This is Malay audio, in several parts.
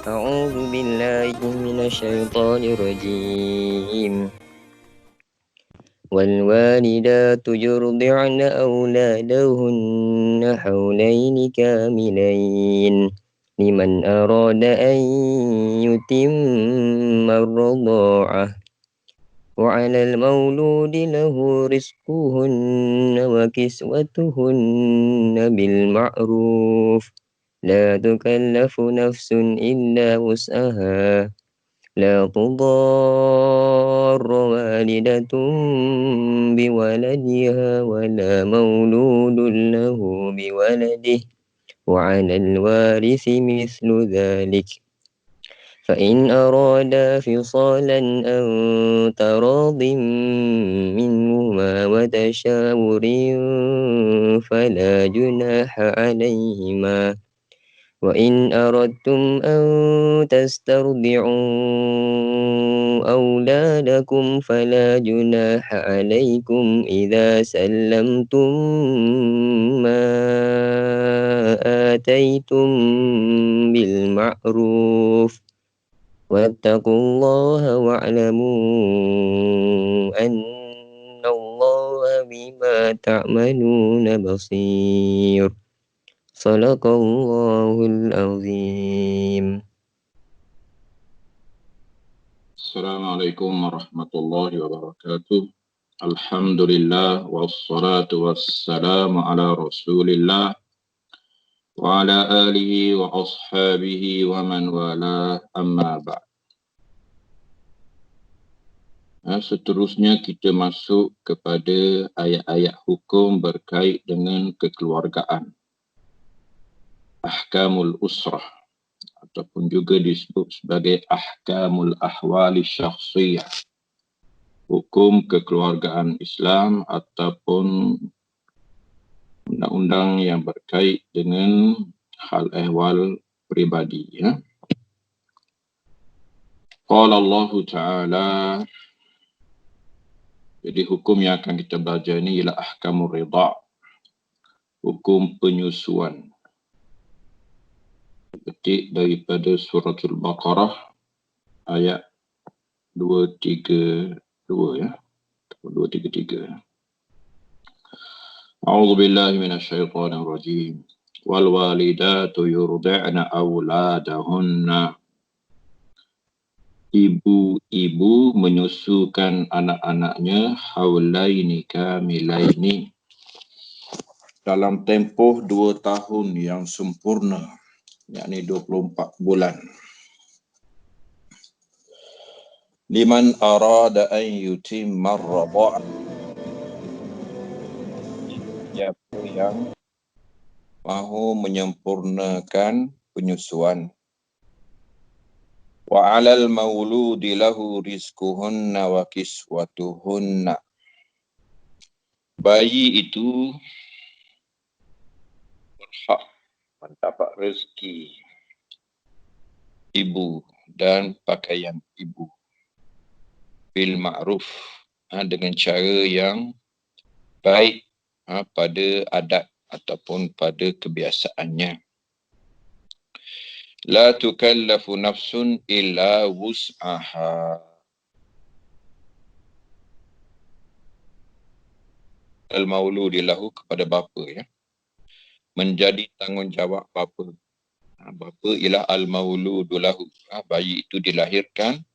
أعوذ بالله من الشيطان الرجيم. والوالدات يرضعن أولادهن حولين كاملين لمن أراد أن يتم الرضاعة وعلى المولود له رزقهن وكسوتهن بالمعروف لا تكلف نفس إلا وسعها لا تضار والدة بولدها ولا مولود له بولده وعلى الوارث مثل ذلك فإن أرادا فصالا أن تراض منهما وتشاور فلا جناح عليهما وإن أردتم أن تسترضعوا أولادكم فلا جناح عليكم إذا سلمتم ما آتيتم بالمعروف واتقوا الله واعلموا أن الله بما تعملون بصير صدق الله العظيم. Assalamualaikum warahmatullahi wabarakatuh. Alhamdulillah wassalatu wassalamu ala Rasulillah wa ala alihi wa ashabihi wa man wala amma ba'd. Seterusnya kita masuk kepada ayat-ayat hukum berkait dengan kekeluargaan. Ahkamul usrah ataupun juga disebut sebagai ahkamul ahwali syakhsiyah. Hukum kekeluargaan Islam ataupun undang-undang yang berkait dengan hal ehwal peribadi. Qala Allah Ta'ala, jadi hukum yang akan kita belajar ini ialah ahkamur ridha', hukum penyusuan. Petik daripada suratul Baqarah ayat 232 233. A'udzu billahi minasyaitonir rajim. Wal walidatu yurdi'na auladahunna. Ibu-ibu menyusukan anak-anaknya haulaini kamilaini, dalam tempoh 2 tahun yang sempurna, yakni 24 bulan. Liman arada an yutimma ar-radha'ah, siapa yang mahu menyempurnakan penyusuan. Wa 'alal mauludi lahu rizquhunna wa kiswatuhunna, bayi itu berhak mendapat rezeki ibu dan pakaian ibu bil ma'ruf, dengan cara yang baik, pada adat ataupun pada kebiasaannya. La tukallafu nafsun illa wus'aha. Al-mauludi lahu, kepada bapa, menjadi tanggungjawab bapa. Bapa ialah al-mauludu lahu, bayi itu dilahirkan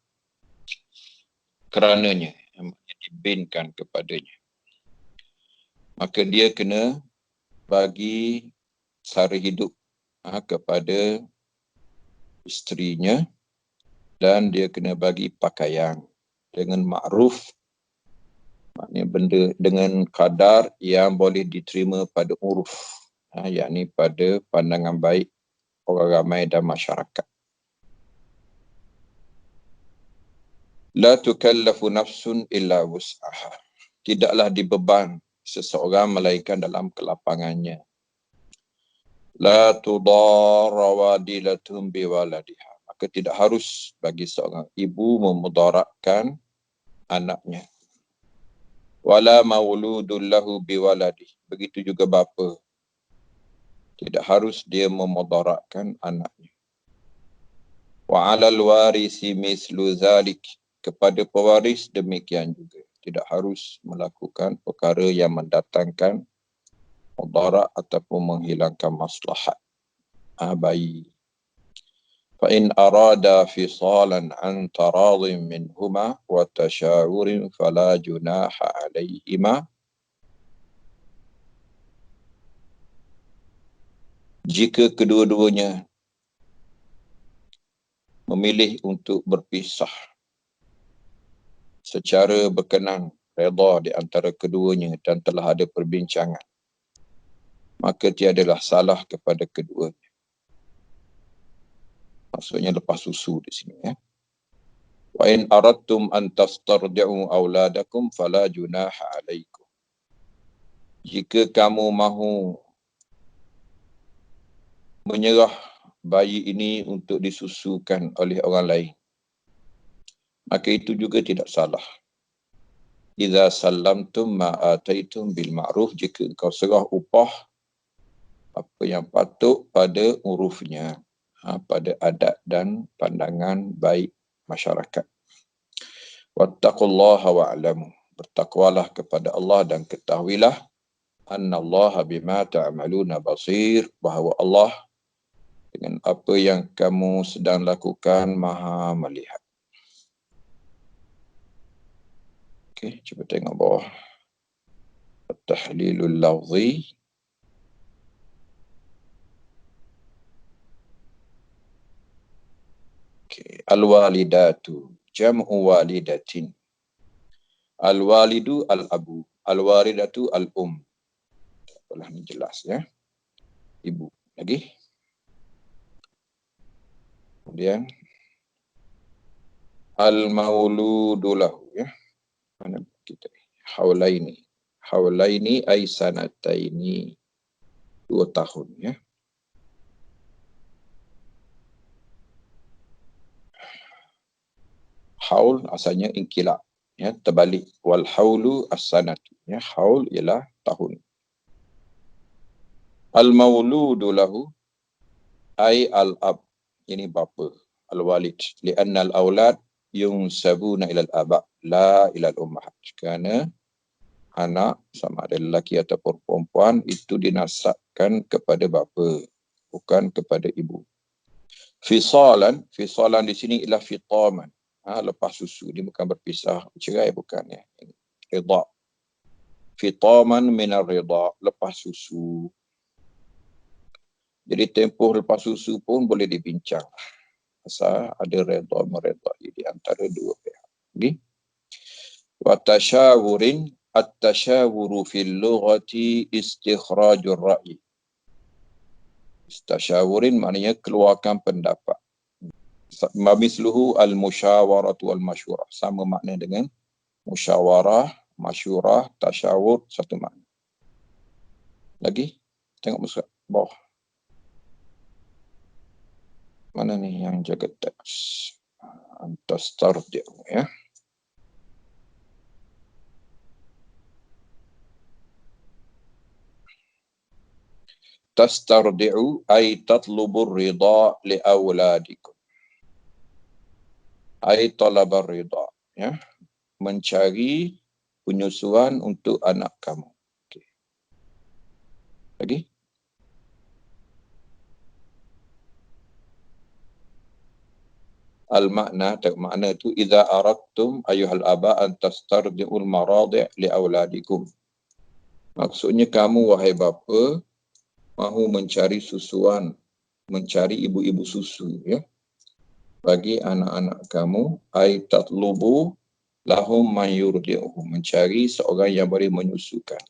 kerananya, dibinkan kepadanya. Maka dia kena bagi sara hidup kepada isterinya, dan dia kena bagi pakaian dengan ma'ruf, maknanya benda dengan kadar yang boleh diterima pada uruf, yakni pada pandangan baik orang ramai dan masyarakat. La tukallafu nafsun illa wus'aha, tidaklah dibeban seseorang melainkan dalam kelapangannya. La tudarra wadilatun biwaladiha, maka tidak harus bagi seorang ibu memudaratkan anaknya. Wala mauludun lahu biwaladi, begitu juga bapa, tidak harus dia memudaratkan anaknya. Wa 'alal warisi mislu zalik, kepada pewaris demikian juga. Tidak harus melakukan perkara yang mendatangkan mudarat ataupun menghilangkan maslahat bayi. Fa in arada fisalan an taradhin minhuma wa tashawurin fala junaha alaihima. Jika kedua-duanya memilih untuk berpisah secara berkenan, redha di antara keduanya dan telah ada perbincangan, maka tiadalah salah kepada keduanya. Maksudnya lepas susu di sini ya. Wa in aradtum an tastardi'u auladakum fala junaha alaikum. Jika kamu mahu menyerah bayi ini untuk disusukan oleh orang lain, maka itu juga tidak salah. Idza sallamtum ma ataitum bil ma'ruf, jika engkau serah upah apa yang patut pada urufnya, pada adat dan pandangan baik masyarakat. Wattaqullaha wa'lamu, bertakwalah kepada Allah dan ketahuilah annallaha bima ta'maluna basir, bahawa Allah dengan apa yang kamu sedang lakukan maha melihat. Okey, cuba tengok bawah. Tahlilul lafzi. Okey, al-walidatu jam'u walidatin. Al-walidu al-abu, al-walidatu al-um. Apalah ni jelas ya. Ibu. Lagi. Kemudian al-mauludu lahu ya. Mana kita? Haulaini. Haulaini ay sanataini. 2 tahun ya. Haul asalnya inkilab ya, terbalik. Wal haulu as-sanatu ya, haul ialah tahun. Al mauludu lahu ay al ab, ini bapa, al walid, lianna al aulad yunsabuna ila al aba la ila al ummahat, kerana anak sama ada lelaki ataupun perempuan itu dinasabkan kepada bapa, bukan kepada ibu. Fisalan di sini ialah fitaman. Lepas susu, ini bukan berpisah, cerai bukan ya. Ridha. Fitaman minar ridha, lepas susu. Jadi tempoh lepas susu pun boleh dibincang. Asal ada redha meredha di antara dua pihak. Okay? Wa tashawurin, at-tashawuru fil lughati istikhrajur ra'i. Tashawurin maknanya keluarkan pendapat. Mamisluhu al-musyawaratu wal-masyurah. Sama makna dengan musyawarah, masyurah, tasyawur, satu makna. Lagi? Tengok muka bawah. Mana ni yang jaga teks? Antastardi'u ya. Tastardi'u ay tatlubur ridha li awladikum. Ay talabar ridha ya. Mencari penyusuan untuk anak kamu. Okay. Lagi? Al-makna, makna itu idza aradtum ayyuhal aba an tastardi'ul maradi' li awladikum. Maksudnya kamu wahai bapa mahu mencari susuan, mencari ibu-ibu susu ya bagi anak-anak kamu, ay tatlubu lahum man yurdi'uhum, mencari seorang yang boleh menyusukan.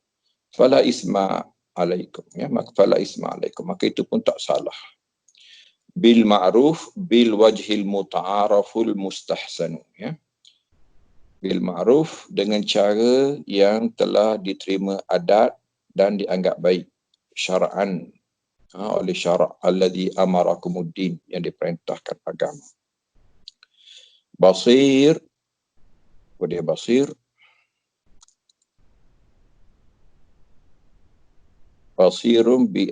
Fala isma alaikum ya, maka fala isma alaikum, maka itu pun tak salah. Bil ma'ruf bil wajhil muta'araful mustahsan ya. Bil ma'ruf dengan cara yang telah diterima adat dan dianggap baik syara'an oleh syarak alladhi amarакumuddin, yang diperintahkan agama. Basir, dia basir. Basirum bi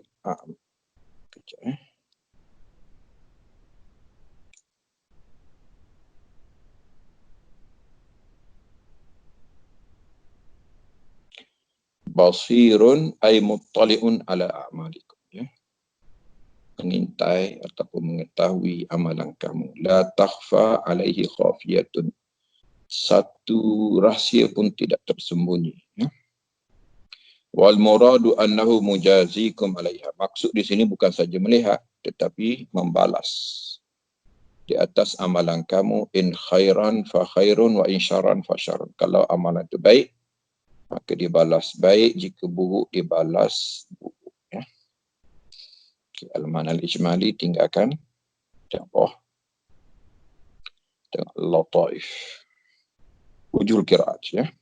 Basirun ay muttali'un ala a'malikum. Ya. Mengintai ataupun mengetahui amalan kamu. La takhfa alaihi khafiyatun. Satu rahsia pun tidak tersembunyi. Ya. Wal muradu annahu mujazikum alaiha. Maksud di sini bukan saja melihat, tetapi membalas di atas amalan kamu. In khairan fa khairun wa in syarran fa syarrun. Kalau amalan itu baik, maka dibalas baik. Jika buruk, dibalas buruk. Ya. Al-Ma'na al-Ijmali tinggalkan bawah dengan Lataif. Ujul Qiraat. Ya.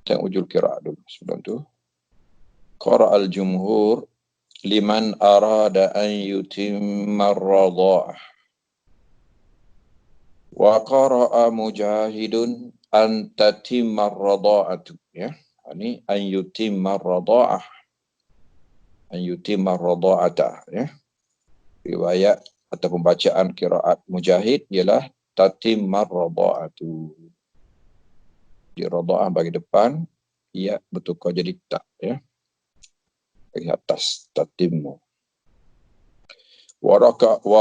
Tengok ujul Qiraat dulu sebelum tu. Qara al-jumhur liman arada an yutimma ar-radha'ah. Wa qara'a mujahidun an tatimma ar-radha'atu. Ya. Ini an yutimma ar-radha'ah. An yutimma ar-radha'ata. Ya. Riwayat ataupun bacaan qiraat Mujahid ialah tatimma ar-radha'atu. Di radha'ah bagi depan, ia bertukar jadi tak. Ya. Bagi atas, tatimmu. Wa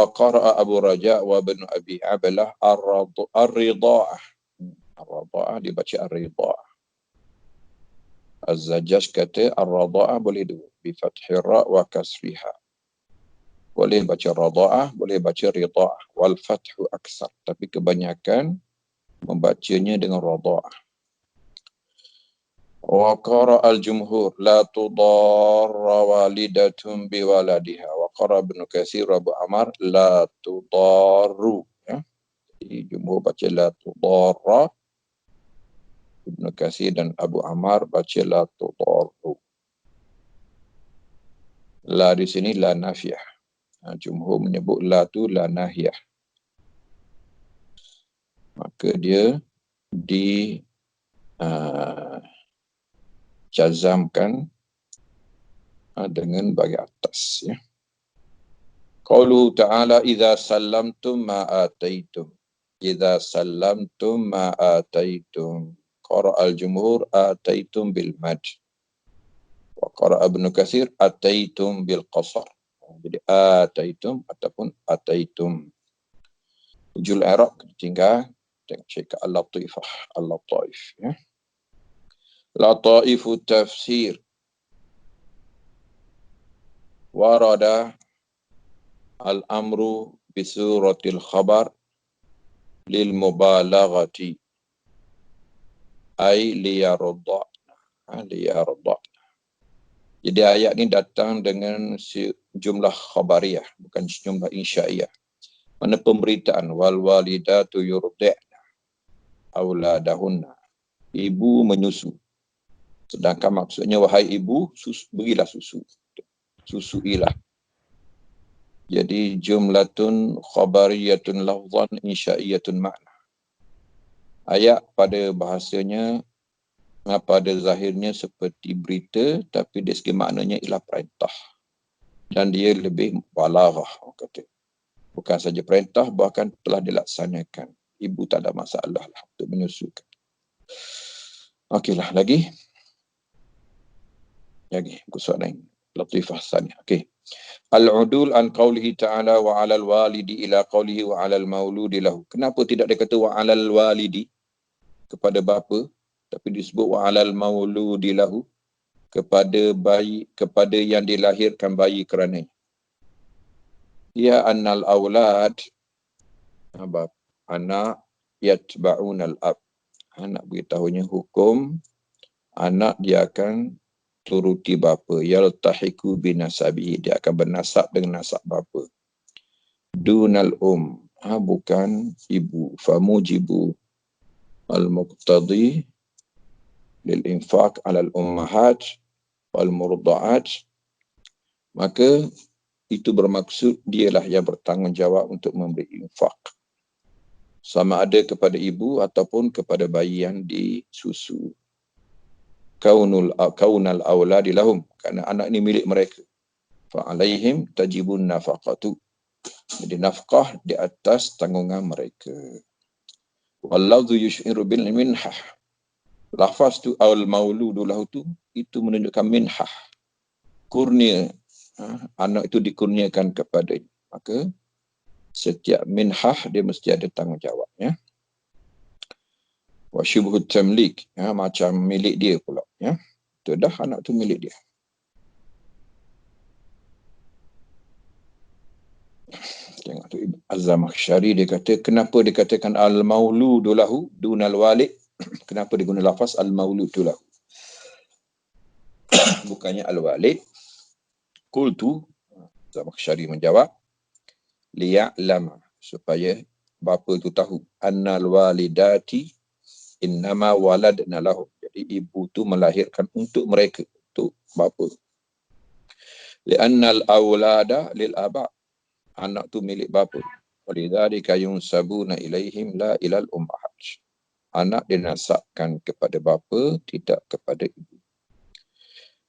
qara'a Abu Raja' wa Ibn Abi Ablah ar-ridha'ah. Ar-ridha'ah dibaca ar-ridha'ah. Az-Zajjaj kata ar-ridha'ah boleh dua. Bi fathir ra' wa kasriha. Boleh baca radha'ah, boleh baca ridha'ah. Wal fathu aksar. Tapi kebanyakan membacanya dengan radha'ah. Wa qara al-jumhur la tudarra walidatun biwaladiha. Wa qara Ibn Katsir Abu Amar la tudarru. Ya. Jadi jumhur baca la tudarra. Ibn Katsir dan Abu Amar baca la tudarru. La di sini la nafiyah. Jumhur menyebut la tu la nahiyah. Maka dia di jazamkan dengan bagi atas. Ya. Qauluhu ta'ala idza sallamtum ma ataitum. Idza sallamtum ma ataitum. Qara al-jumhur ataitum bil mad. Wa qara Ibn Katsir ataitum bil qasar. Jadi ataitum ataupun ataitum. Ujul Iraq tinggal tengok cek al-latifah, al-lataif. Ya. Lataifu tafsir. Warada al-amru bisuratil khabar lil mubalaghati ay liyarda'na. Jadi ayat ni datang dengan jumlah khabariyah, bukan jumlah insya'iyah. Mana pemberitaan wal walidatu yurdi'na auladahunna. Ibu menyusu. Sedangkan maksudnya wahai ibu, berilah susu. Susuilah. Jadi jumlatun khabariyatun lafzan insya'iyatun makna. Ayat pada bahasanya, pada zahirnya seperti berita, tapi dari segi maknanya ialah perintah. Dan dia lebih balaghah, kata. Bukan saja perintah, bahkan telah dilaksanakan. Ibu tak ada masalah lah untuk menyusukan. Okeylah, lagi. Soalan lain. Latifah saniyah. Okey. Al-udul an qawlihi ta'ala wa 'alal walidi ila qawlihi wa 'alal mauludi lahu. Kenapa tidak dikata wa 'alal walidi kepada bapa, tapi disebut wa 'alal mauludi lahu kepada bayi, kepada yang dilahirkan bayi kerananya. Ya annal aulad, anak yatba'unal ab. Anak beritahunya hukum anak dia akan turuti bapa. Yaltahiku binasabihi, dia akan bernasab dengan nasab bapa. Dunal bukan ibu. Famujibu al-muqtadi lil infaq ala al-ummahat wal murda'at. Maka itu bermaksud dialah yang bertanggungjawab untuk memberi infak. Sama ada kepada ibu ataupun kepada bayi yang disusu. Kaunal awladi lahum, kerana anak ini milik mereka. Fa'alaihim tajibun nafaqatu. Jadi nafkah di atas tanggungan mereka. Wallahu yush'iru bil minhah. Lafaz tu al-mauludu lahu tu, itu menunjukkan minhah, kurnia. Anak itu dikurniakan kepadanya. Maka setiap minhah dia mesti ada tanggungjawab. Ya. Wa syubhu tamlik, macam milik dia pula. Ya. Itu dah anak tu milik dia. Tengok tu Az-Zamakhsyari dia kata, kenapa dikatakan al-mauludu lahu dunal walid? Kenapa dia guna lafaz al-mauludu lahu? Bukannya al-walid. Qultu, Zamakhsyari menjawab, liya'lama, supaya bapa tu tahu, annal walidati innama waladna lahu. Jadi ibu tu melahirkan untuk mereka, untuk bapa. Li'annal awlada lil aba, anak tu milik bapa. Walidzalika yunsabuna ilaihim la ilal ummahat. Anak dinasabkan kepada bapa, tidak kepada ibu.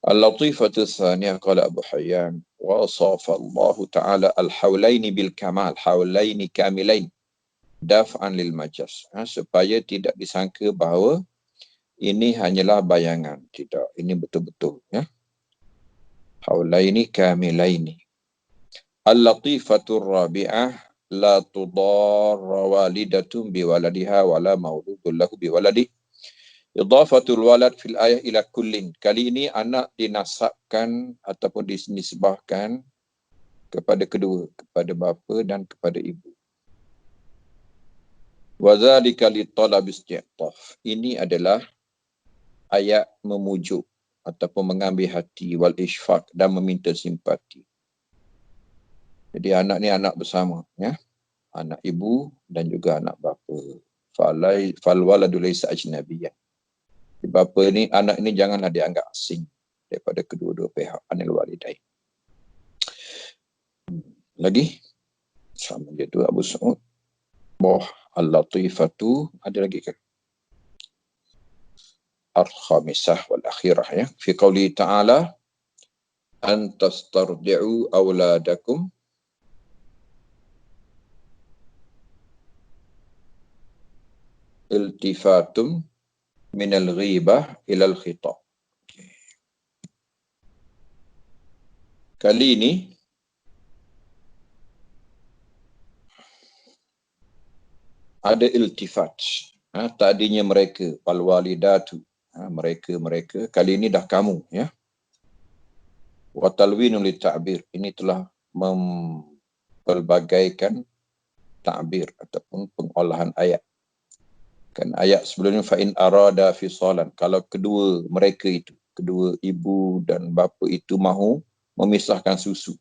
Al-latifatu tsaniyah qala Abu Hayyan wa wasafa Allah Ta'ala al-hawlaini bil kamal, hawlaini kamilain daf'an lil majas, supaya tidak disangka bahawa ini hanyalah bayangan. Tidak, ini betul-betul. Ya. Hawlaini kamilaini. Al-latifatur rabi'ah la tudarra walidatun biwaladiha wala mauludun lahu biwaladi. Idhafatul walad fil ayah ila kullin. Kali ini anak dinasabkan ataupun dinisbahkan kepada kedua, kepada bapa dan kepada ibu. Wa dzalika li talab isti'taf. Ini adalah ayat memujuk ataupun mengambil hati wal ishfaq dan meminta simpati. Jadi anak ni anak bersama, ya. Anak ibu dan juga anak bapa. Fal waladu laysa ajnabiyyan. Bapa ni, anak ini janganlah dianggap asing daripada kedua-dua pihak, anil walidain. Lagi sama dia tu Abu Sa'ud. Boh al-latifatu, ada lagi ke? Al-khamisah wal akhirah, ya. Fi qawli ta'ala an tastardi'u awladakum iltifatum minal ghibah ilal khitab. Kali ini ada iltifat. Tadinya mereka, wal walidatu, mereka. Kali ini dah kamu, ya. Wa talwinu li ta'bir. Ini telah mempelbagaikan ta'bir ataupun pengolahan ayat. Kan ayat sebelumnya fa'in arada fisalan. Kalau kedua mereka itu, kedua ibu dan bapa itu mahu memisahkan susu.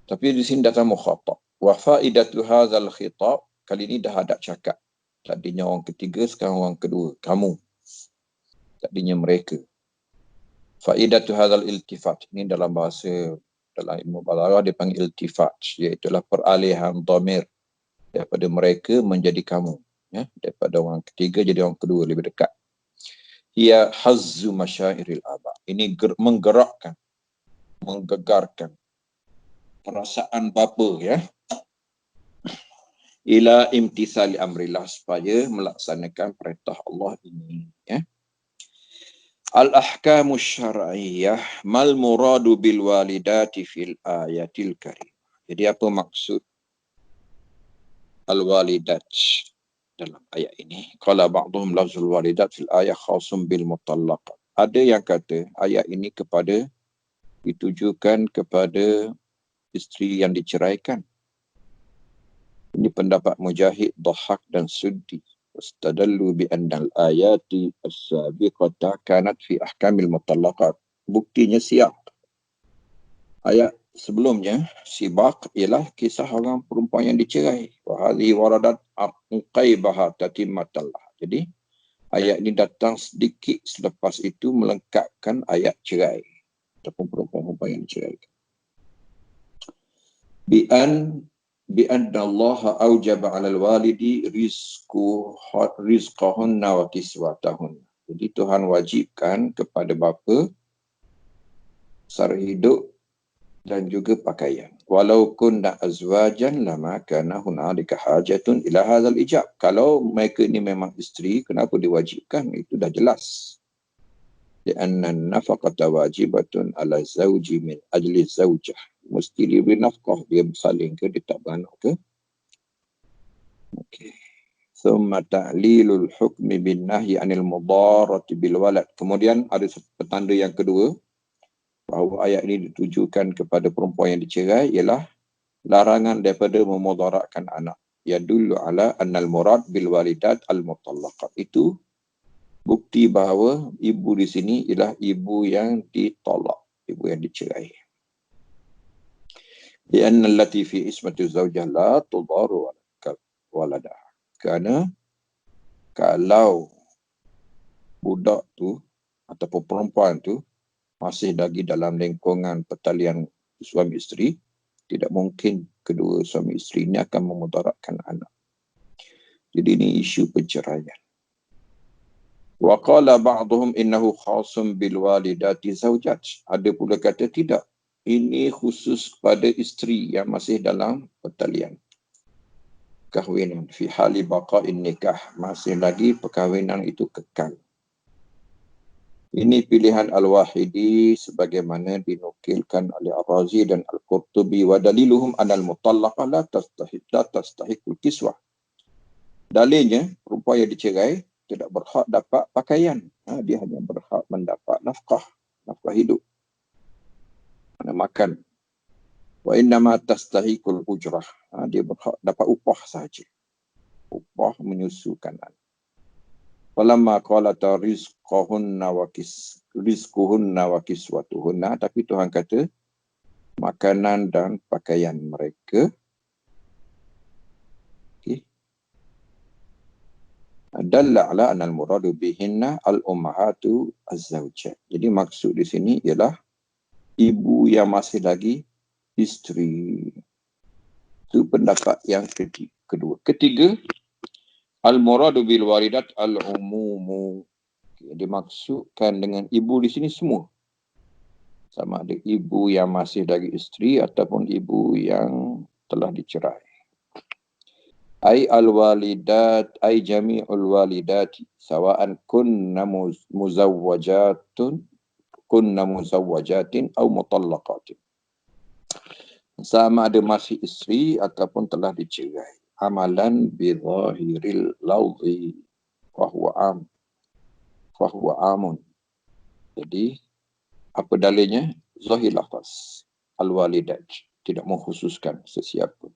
Tapi di sini datang mukhatab. Wa faidatu hadzal khitab, kali ini dah ada cakap. Tadinya orang ketiga, sekarang orang kedua, kamu. Tadinya mereka. Faidatu hadzal iltifat, ini dalam bahasa, dalam ilmu balaghah dipanggil iltifat, iaitu peralihan dhamir daripada mereka menjadi kamu, ya, daripada orang ketiga jadi orang kedua, lebih dekat. Ia hazzu masyairil aba, ini menggerakkan, menggegarkan perasaan bapa, ya, ila imtithali amrillah, supaya melaksanakan perintah Allah ini, ya. Al-ahkamu syar'iyyah mal muradu bil walidati fil ayatil karim. Jadi apa maksud al-walidat dalam ayat ini? Qala ba'dhum lafzul walidat fil ayat khasum bil mutallaqat. Ada yang kata ayat ini ditujukan kepada isteri yang diceraikan. Ini pendapat Mujahid, Dhahak dan Suddi. Wastadallu bi annal ayati as-sabiqata kanat fi ahkamil mutallaqat. Buktinya siap. Ayat sebelumnya, sibaq ialah kisah orang perempuan yang dicerai. Wa hadhihi waradat aqaibaha tatimmatallah. Jadi ayat ini datang sedikit selepas itu melengkapkan ayat cerai ataupun perempuan-perempuan yang diceraikan. Bi anna Allah aujaba 'alal walidi rizqahunna wa kiswatahunna. Jadi Tuhan wajibkan kepada bapa sara hidup dan juga pakaian. walau kunna azwajan lama kana hunalika hajatun ila hadzal ijab. Kalau mereka ni memang isteri, kenapa diwajibkan? Itu dah jelas. Lianna nafaqata wajibatun ala zawji min ajli zawjah. Mesti dia beri nafkah, dia bersalin ke, dia tak beranak ke. Okey. Thumma ta'lilul hukmi bin nahyi anil mudarati bil walad. Kemudian ada petanda yang kedua, bahawa ayat ini ditujukan kepada perempuan yang dicerai ialah larangan daripada memudaratkan anak. Yadullu ala annal murad bil walidat al mutallaqat. Itu bukti bahawa ibu di sini ialah ibu yang ditolak, ibu yang dicerai. Lianna allati fi ismati zawjah la tudaru waladah. Kerana kalau budak tu ataupun perempuan tu masih lagi dalam lingkungan pertalian suami isteri, tidak mungkin kedua suami isteri ini akan memudaratkan anak. Jadi ini isu perceraian. Wa qala ba'dhum innahu khasun bil walidati zawjat. Ada pula kata tidak. Ini khusus kepada isteri yang masih dalam pertalian kahwinan. Fi hali baqa'in nikah. Masih lagi perkahwinan itu kekal. Ini pilihan Al-Wahidi sebagaimana dinukilkan oleh Ar-Razi dan Al-Qurtubi wa daliluhum anal mutallaqah la tastahiqul kiswah. Dalilnya, perempuan yang dicerai tidak berhak dapat pakaian. Dia hanya berhak mendapat nafkah hidup. Mana makan. Wa innama tastahiqul ujrah. Dia berhak dapat upah sahaja. Upah menyusukan anak. Falamma qalata rizquhunna wa kiswatuhunna, tapi Tuhan kata makanan dan pakaian mereka. Okay. Dalla ala anal muradu bihinna al-ummahatu az-zawjat. Jadi maksud di sini ialah ibu yang masih lagi isteri. Itu pendapat yang kedua. Ketiga, al-muradu bil walidat al-umumu. Dimaksudkan dengan ibu di sini semua. Sama ada ibu yang masih lagi isteri ataupun ibu yang telah dicerai. Ai al-walidat, ai jami'ul walidati, sawa'an kunna muzawwajatin au mutallaqatin. Sama ada masih isteri ataupun telah dicerai. Amalan bi zahiril lawzi fahuwa amun. Jadi apa dalilnya? Zahir lafaz al-walidat, tidak mengkhususkan sesiapa.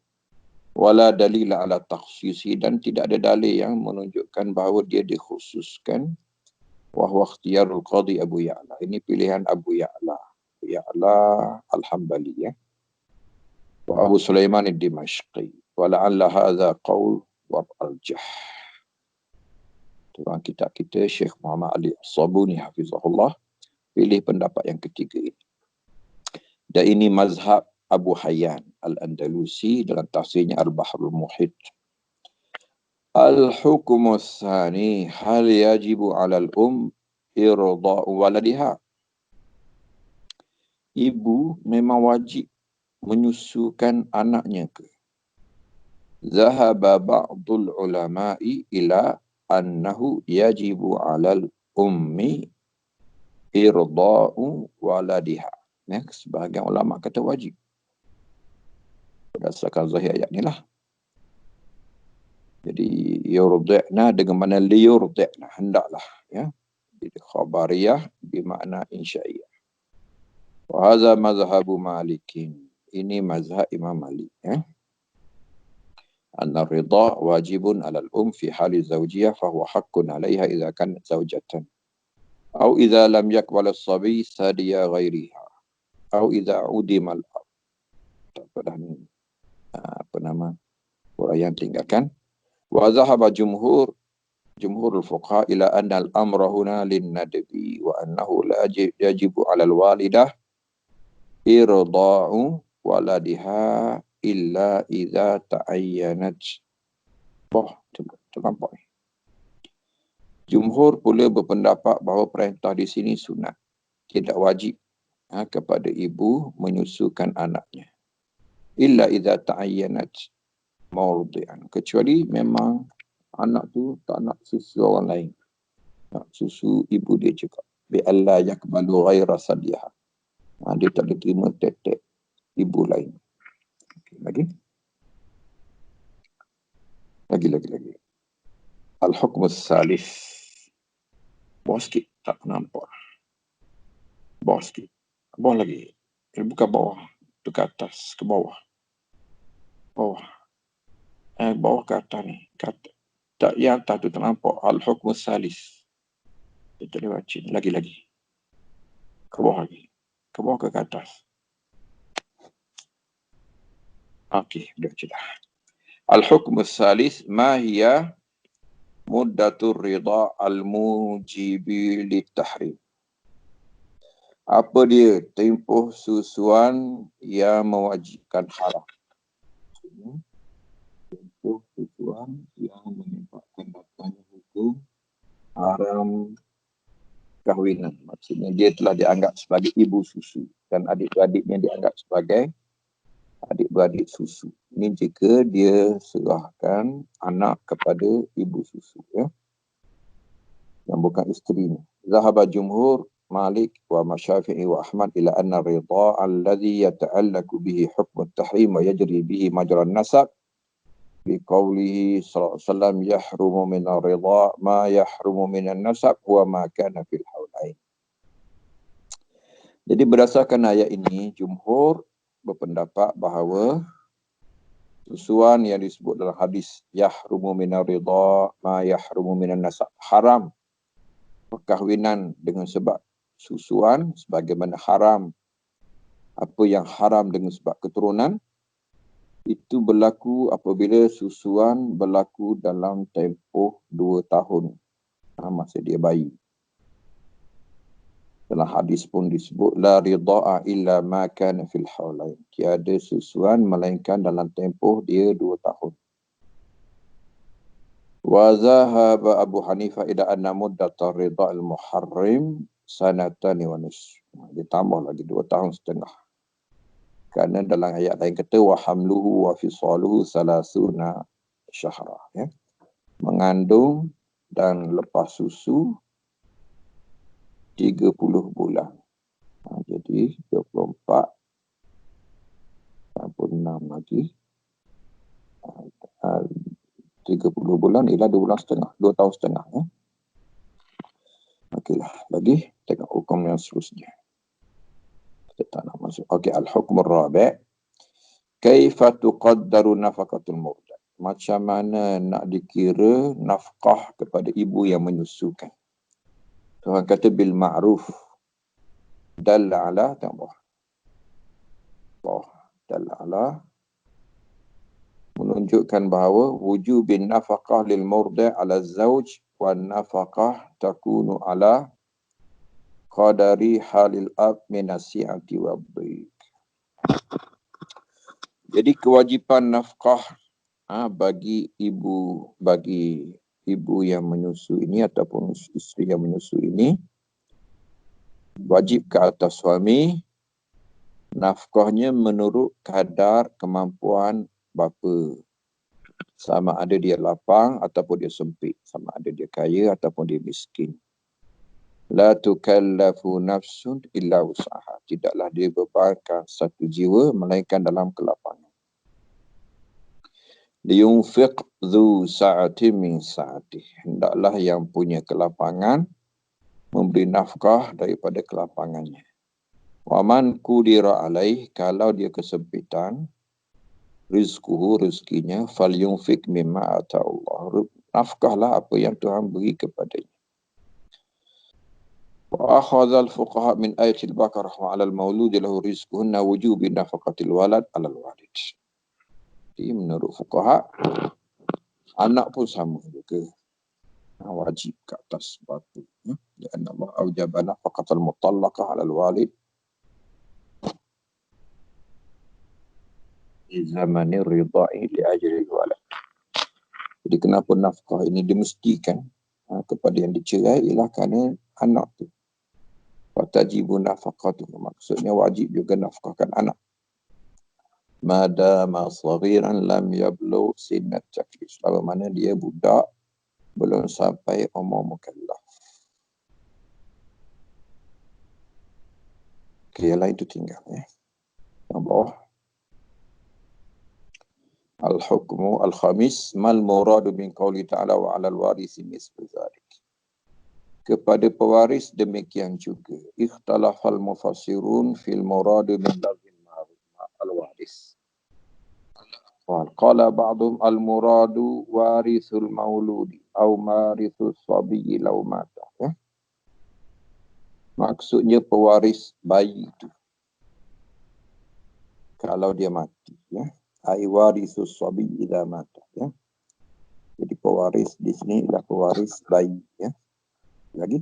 Wala dalil ala takhsisi, dan tidak ada dalil yang menunjukkan bahawa dia dikhususkan. Wa huwa ikhtiyarul qadhi Abu Ya'la. Ini pilihan Abu Ya'la. Abu Ya'la al-Hambali, ya. Wa Abu Sulaiman ad-Dimashqi. Wa la'alla hadha qaul wa al-jah. Dalam kitab kita, Syekh Muhammad Ali As-Sabuni hafizahullah pilih pendapat yang ketiga ini. Dan ini mazhab Abu Hayyan Al-Andalusi dalam tafsirnya Al-Bahrul Muhit. Al-hukumus tsani, hal yajibu 'alal irda'u waladiha. Ibu memang wajib menyusukan anaknya ke? Zahaba ba'dul ulama'i ila annahu yajibu 'alal ummi irda'u waladiha. Sebahagian ulama kata wajib. Berdasarkan zahir ayat ni lah. Jadi yurdi'na dengan mana liyurdi'na, hendaklah, ya. Jadi khabariyah bermakna insya'iyah. Wa hadza mazhabu Malikin. Ini mazhab Imam Malik, ya. Anna ridha wajibun 'alal fi hali zawjiyah fa huwa haqqun 'alayha idza kanat zawjatan. Aw idza lam yakbal as-sabi sadiya ghairiha. Aw idza udima al-ab. Apa nama? Uraian tinggalkan. Wa zahaba jumhurul fuqaha ila anna al-amra huna lin-nadbi wa annahu la yajibu 'ala al-walidah irda'u waladiha illa idza ta'ayyanat. Terlampak. Jumhur pula berpendapat bahawa perintah di sini sunat, tidak wajib kepada ibu menyusukan anaknya. illa idza ta'ayyanat mawdi'an, kecuali memang anak tu tak nak susu orang lain, nak susu ibu dia juga. Bi alla yakbalu ghaira sadiha. Dia tak boleh terima tetek ibu lain. Okay, lagi. Al-hukm as-salis. Bawah sikit, tak nampak. Bawah sikit. Bawah lagi. Bukan bawah. Itu ke atas, ke bawah. Bawah. Bawah ke atas ni. Tak, yang atas tu tak nampak. Al-hukm as-salis. Kita boleh baca. Lagi. Ke bawah lagi. Ke bawah ke atas. Okey, dah baca dah. Al-hukm as-salis. Ma hiya muddatur rida al-mujibi lit-tahrim. Apa dia tempoh susuan yang mewajibkan haram? Tempoh susuan yang menyebabkan datangnya hukum haram kahwinan. Maksudnya dia telah dianggap sebagai ibu susu dan adik-beradiknya dianggap sebagai adik-beradik susu. Ini jika dia serahkan anak kepada ibu susu, ya, yang bukan isterinya. Zahaba jumhur Malik wa Syafi'i wa Ahmad ila anna ridha alladhi yata'allaku bihi hukm at-tahrim wa yajri bihi majra an-nasab bi qawlihi sallallahu alaihi wasallam yahrumu min ar-ridha ma yahrumu min an-nasab huwa ma kana fil hawlain. Jadi berdasarkan ayat ini, jumhur berpendapat bahawa susuan yang disebut dalam hadis yahrumu min ar-ridha ma yahrumu min an-nasab, haram perkahwinan dengan sebab susuan sebagaimana haram apa yang haram dengan sebab keturunan, itu berlaku apabila susuan berlaku dalam tempoh 2 tahun masa dia bayi. Dalam hadis pun disebut la rida'a illa ma kana fil haulain, tiada susuan melainkan dalam tempoh dia 2 tahun. Wa zahaba Abu Hanifah ila anna muddatar ridha' al-muharrim sanatan wa nisf. Dia tambah lagi 2 tahun setengah. Kerana dalam ayat lain kata wa hamluhu wa fisaluhu salasuna syahra, ya. Mengandung dan lepas susu 30 bulan. Jadi 24 6 lagi 30 bulan ialah 2 bulan setengah, 2 tahun setengah, ya. Okeylah, lagi tengok hukum yang seterusnya. Kita tak nak masuk. Okey, al-hukm ar-rabi'. Kaifa tuqaddaru nafaqatul murdi'? Macam mana nak dikira nafkah kepada ibu yang menyusukan? Tuhan kata bil ma'ruf. Dalla ala, tengok bawah. Dalla ala menunjukkan bahawa wujubin nafaqah lil murdi' ala zawj wa nafaqah takunu ala qadari halil ab min as-si'ati wa dhiq. Jadi kewajipan nafkah bagi ibu yang menyusu ini ataupun isteri yang menyusu ini wajib ke atas suami. Nafkahnya menurut kadar kemampuan bapa. Sama ada dia lapang ataupun dia sempit. Sama ada dia kaya ataupun dia miskin. La tukallafu nafsun illa usaha. Tidaklah dia bebankan satu jiwa melainkan dalam kelapangan. Liyunfiq dhu sa'ati min sa'ati. Hendaklah yang punya kelapangan memberi nafkah daripada kelapangannya. Wa man qudira alaih, kalau dia kesempitan, rizquhu, rezekinya, falyunfiq mimma ata'allah. Nafkahlah apa yang Tuhan beri kepadanya. Wa akhadha al-fuqaha min ayatil Baqarah wa 'ala al-maulud lahu rizquhunna wujubi nafaqatil walad 'ala al-walid. Jadi menurut fuqaha, anak pun sama juga. Wajib ke atas bapa. Dan Allah aujaba nafaqatal mutallaqah 'ala al-walid di zamani ridha'i li ajli al-walad. Jadi kenapa nafkah ini dimestikan kepada yang dicerai ialah kerana anak tu. Wa tajibu nafaqatu, maksudnya wajib juga nafkahkan anak. madama saghiran lam yablugh sinnat taklif. Selama mana dia budak belum sampai umur mukallaf. Okey, yang lain itu tinggal ya. Yang bawah. Al-hukmu al-khamis mal muradu min qawli ta'ala wa 'alal warisi nisfu dzalik. Kepada pewaris demikian juga. Ikhtalafal mufassirun fil muradu min lafzil al-waris. Qala ba'dhum al-muradu warisul mauludi au marisus sabiyyi law mata. Ya? Maksudnya pewaris bayi itu kalau dia mati, ya. Ai warisus sabiyyi idza mata, ya. Jadi pewaris di sini adalah pewaris bayi, ya. Lagi?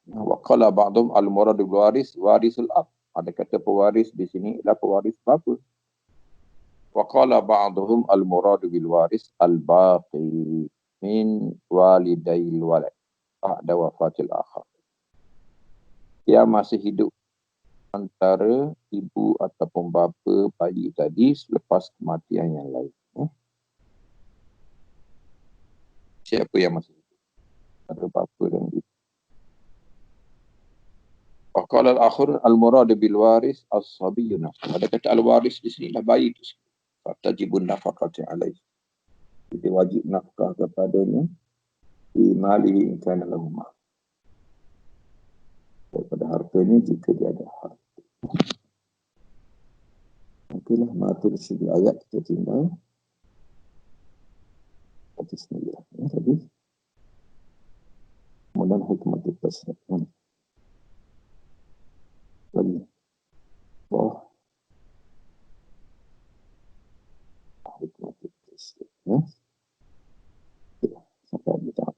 Wa qala ba'dhum al-muradu bil waris warisul ab. Ada kata pewaris di sini adalah pewaris bapa. Wa qala ba'dhum al-muradu bil waris al-baqi min walidayil walad ba'da wafatil akhar. Yang masih hidup antara ibu ataupun bapa bayi tadi selepas kematian yang lain. Siapa yang masih hidup? Ada bapa dan ibu. Wa qala al-akhir al-muradu bil waris as-sabiyyu nafsuhu. Ada kata al-waris di sini adalah bayi itu. Fatajibun nafaqati alaihi. Jadi wajib nafkah kepadanya di malihi in kana lahu mal. Daripada hartanya jika dia ada harta. Mungkinlah matur segi ayat kita tinggal. Bismillah. Ya, tadi. Kemudian hikmah kita sedang. Lagi. Oh. Hikmah kita sedang. Ya. Sampai kita.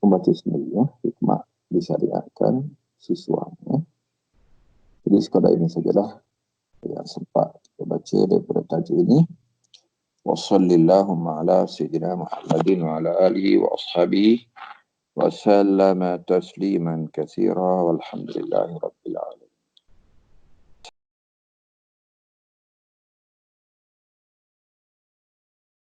Membaca sendiri, ya. Hikmah disyariatkan siswanya. Jadi sekadar ini sajalah yang sempat kita baca daripada tajuk ini. Wa sallallahu ala sayyidina Muhammadin wa ala alihi wa ashabihi wa sallama tasliman katsira walhamdulillahi rabbil alamin.